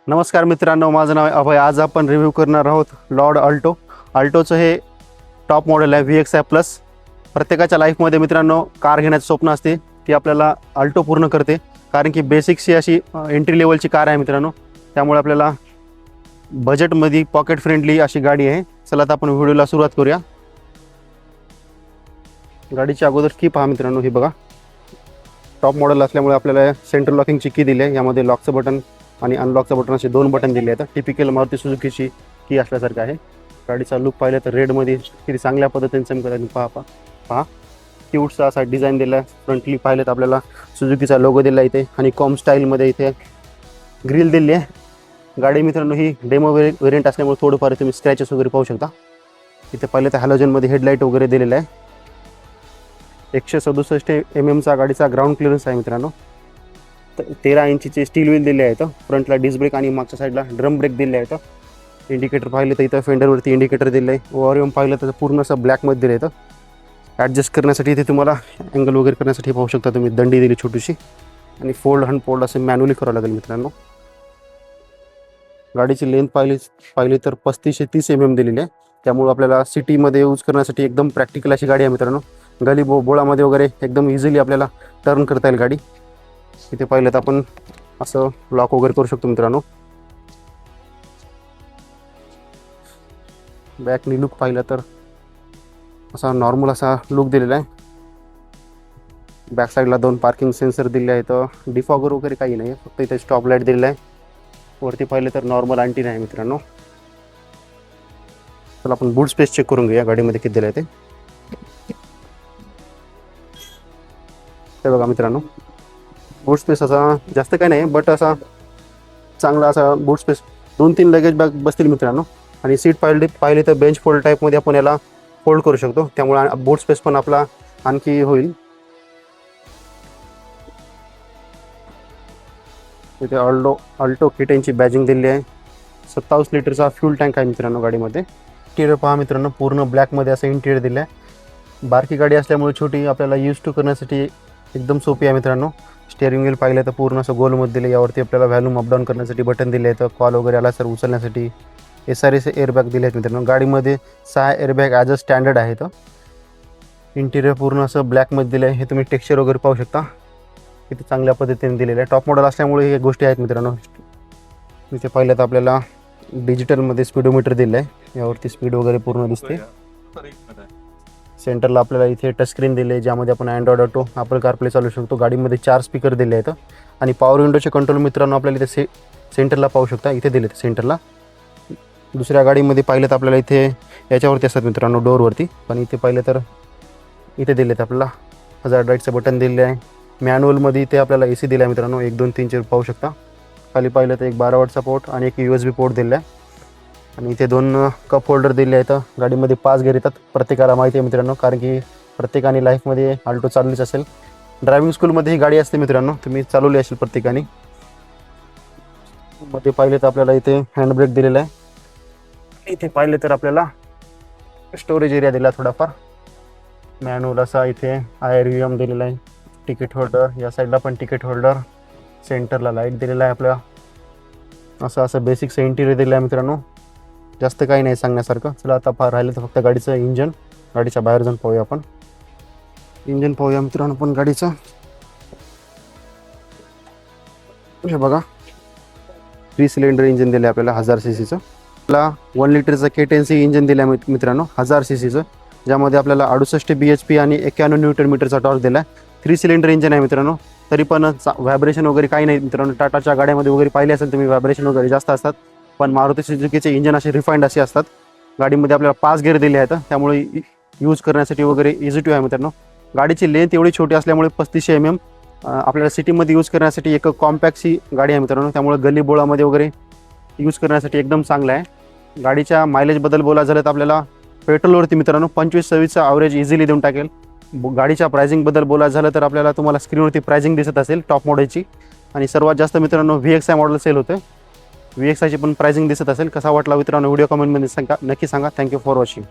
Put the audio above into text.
नमस्कार मित्रांनो, माझं नाव आहे अभय. आज आपण रिव्ह्यू करणार आहोत लॉर्ड अल्टो. अल्टोचं हे टॉप मॉडेल आहे VXi प्लस. प्रत्येकाच्या लाईफमध्ये मित्रांनो कार घेण्याचं स्वप्न असते, ती आपल्याला अल्टो पूर्ण करते. कारण की बेसिक्सची अशी एंट्री लेवलची कार आहे मित्रांनो, त्यामुळे आपल्याला बजेटमध्ये पॉकेट फ्रेंडली अशी गाडी आहे. चला आता आपण व्हिडिओला सुरुवात करूया. गाडीची अगोदर की पहा मित्रांनो, ही बघा. टॉप मॉडेल असल्यामुळे आपल्याला सेंट्रल लॉकिंगची की दिली आहे. यामध्ये लॉकचं बटन आणि अनलॉकचं बटन असे 2 बटन दिले आहेत. टिपिकल मारुती सुझुकीची की असल्यासारखं आहे. गाडीचा लुक पाहिलं तर रेडमध्ये किती चांगल्या पद्धतीने चमकत आहे. पहा क्यूटचा असा डिझाईन दिला आहे. फ्रंटली पाहिलं तर आपल्याला सुझुकीचा लोगो दिला इथे आणि कॉम स्टाईलमध्ये इथे ग्रिल दिली आहे. गाडी मित्रांनो ही डेमो वेरियंट असल्यामुळे थोडंफार तुम्ही स्क्रॅचेस वगैरे पाहू शकता. इथे पाहिलं तर हॅलोजनमध्ये हेडलाईट वगैरे दिलेला आहे. 167 mm गाडीचा ग्राउंड क्लिअरन्स आहे मित्रांनो. 13 इंचीचे स्टील व्हील दिले आहेत. फ्रंटला डिस्क ब्रेक आणि मागच्या साईडला ड्रम ब्रेक दिले आहेत. इंडिकेटर पाहिलं तर इथं फेंडरवरती इंडिकेटर दिलं आहे. ओव्हरव्ह्यू पाहिलं तर पूर्ण असं ब्लॅकमध्ये दिलं आहे. ॲडजस्ट करण्यासाठी इथे तुम्हाला अँगल वगैरे करण्यासाठी पाहू शकता तुम्ही. दंडी दिली छोटीशी आणि फोल्ड अनफोल्ड असं मॅन्युअली करावं लागेल मित्रांनो. गाडीची लेंथ पाहिली तर 35 ते 30 mm दिलेली आहे. त्यामुळे आपल्याला सिटीमध्ये यूज करण्यासाठी एकदम प्रॅक्टिकल अशी गाडी आहे मित्रांनो. गली बोळामध्ये वगैरे एकदम इझिली आपल्याला टर्न करता येईल गाडी. इथे पाहिलं तर आपण असं लॉक वगैरे करू शकतो मित्रांनो. बॅकनी लुक पाहिलं तर असा नॉर्मल असा लुक दिलेला आहे. बॅक साईडला 2 पार्किंग सेन्सर दिले आहेत. डिफॉगर वगैरे काही नाही, फक्त इथे स्टॉप लाईट दिलेला आहे. वरती पाहिलं तर नॉर्मल अँटीना आहे मित्रांनो. चला आपण बूट स्पेस चेक करून घेऊया गाडीमध्ये किती दिलं आहे ते बघा मित्रांनो. बूट स्पेस असा जास्त काही नाही, बट असा चांगला असा बूट स्पेस 2-3 लगेज बॅग बसतील मित्रांनो. आणि सीट पाहिली तर बेंच फोल्ड टाईपमध्ये आपण याला फोल्ड करू शकतो, त्यामुळे बूट स्पेस पण आपला आणखी होईल. इथे अल्टो K10ची बॅजिंग दिली आहे. 27 लिटरचा फ्यूल टँक आहे मित्रांनो गाडीमध्ये. इंटिरियर पहा मित्रांनो, पूर्ण ब्लॅकमध्ये असं इंटिरियर दिलं आहे. बारकी गाडी असल्यामुळे छोटी आपल्याला यूज टू करण्यासाठी एकदम सोपी आहे मित्रांनो. स्टेअरिंग व्हील पाहिलं तर पूर्ण असं गोलमध्ये दिलं. यावरती आपल्याला व्हॅल्यूम अपडाऊन करण्यासाठी बटन दिले आहेत. कॉल वगैरे आला सर उचलण्यासाठी SRS एअरबॅग दिले आहेत मित्रांनो. गाडीमध्ये 6 एअरबॅग ॲज अ स्टँडर्ड आहेत. इंटिरियर पूर्ण असं ब्लॅकमध्ये दिलं आहे. हे तुम्ही टेक्स्चर वगैरे पाहू शकता, किती चांगल्या पद्धतीने दिलेलं आहे. टॉप मॉडेल असल्यामुळे हे गोष्टी आहेत मित्रांनो. इथे पाहिलं तर आपल्याला डिजिटलमध्ये स्पीडोमीटर दिलं आहे. यावरती स्पीड वगैरे पूर्ण दिसते. सेंटरला आपल्याला इथे टचस्क्रीन दिले आहे, ज्यामध्ये आपण अँड्रॉइड ऑटो, ॲपल कारप्ले चालू शकतो. गाडीमध्ये 4 स्पीकर दिले आहेत आणि पॉवर विंडोचे कंट्रोल मित्रांनो आपल्याला इथे सेंटरला पाहू शकता. इथे दिले सेंटरला. दुसऱ्या गाडीमध्ये पाहिलं तर आपल्याला इथे याच्यावरती असतात मित्रांनो, डोअरवरती. पण इथे पाहिलं तर इथे दिलेत आपल्याला हजार्ड लाईटचं बटन दिले आहे. मॅन्युअलमध्ये इथे आपल्याला AC दिला आहे मित्रांनो. 1 2 3 4 पाहू शकता. खाली पाहिलं तर एक 12 वॉटचा पोर्ट आणि एक USB पोर्ट दिला आहे. आणि इथे 2 कप होल्डर दिले आहेत. गाडीमध्ये 5 गेअर येतात, प्रत्येकाला माहिती आहे मित्रांनो, कारण की प्रत्येकाने लाईफमध्ये अल्टो चालवलीच असेल. ड्रायव्हिंग स्कूलमध्ये ही गाडी असते मित्रांनो, तुम्ही चालवली असेल प्रत्येकाने. मध्ये पाहिले तर आपल्याला इथे हँड ब्रेक दिलेला आहे. इथे पाहिले तर आपल्याला स्टोरेज एरिया दिला थोडाफार. मॅन्युअल असा इथे IRVM दिलेला आहे. तिकीट होल्डर, या साईडला पण तिकीट होल्डर. सेंटरला लाईट दिलेला आहे आपल्या. असं बेसिकचं इंटिरियर दिलं आहे मित्रांनो. जास्त काही नाही सांगण्यासारखं. चला आता फार राहिलं तर फक्त गाडीचं इंजन. गाडीच्या बाहेर जाऊन पाहूया आपण. इंजन पाहूया मित्रांनो पण गाडीचं. हे बघा, 3 सिलेंडर इंजन दिलं आहे आपल्याला 1000 cc. आपला 1 लिटरचं K10C इंजन दिलं आहे मित्रांनो 1000 cc, ज्यामध्ये आपल्याला 68 bhp आणि 91 Nm टॉर्क दिला आहे. 3 सिलेंडर इंजन आहे मित्रांनो. तरी पण व्हायब्रेशन वगैरे काही नाही मित्रांनो. टाटाच्या गाड्यामध्ये वगैरे पाहिले असेल तुम्ही, व्हायब्रेशन वगैरे जास्त असतात, पण मारुती सुझुकीचे इंजन असे रिफाईंड असे असतात. गाडीमध्ये आपल्याला 5 गेअर दिले आहेत, त्यामुळे यूज करण्यासाठी वगैरे इझी टू आहे मित्रांनो. गाडीची लेंथ एवढी छोटी असल्यामुळे 35 mm आपल्याला सिटीमध्ये यूज करण्यासाठी एक कॉम्पॅक्टची गाडी आहे मित्रांनो. त्यामुळे गल्ली बोळामध्ये वगैरे यूज करण्यासाठी एकदम चांगलं आहे. गाडीच्या मायलेजबद्दल बोलायचं झालं तर आपल्याला पेट्रोलवरती मित्रांनो 25-26चा ॲव्हरेज इझिली देऊन टाकेल. गाडीच्या प्राइसिंगबद्दल बोलायचं झालं तर आपल्याला तुम्हाला स्क्रीनवरती प्राइसिंग दिसत असेल टॉप मॉडेलची. आणि सर्वात जास्त मित्रांनो VXi मॉडेल सेल होते. VXiची पण प्राइसिंग दिसत असेल. कसा वाटला मित्रांनो व्हिडिओ कमेंटमध्ये नक्की सांगा. Thank you for watching.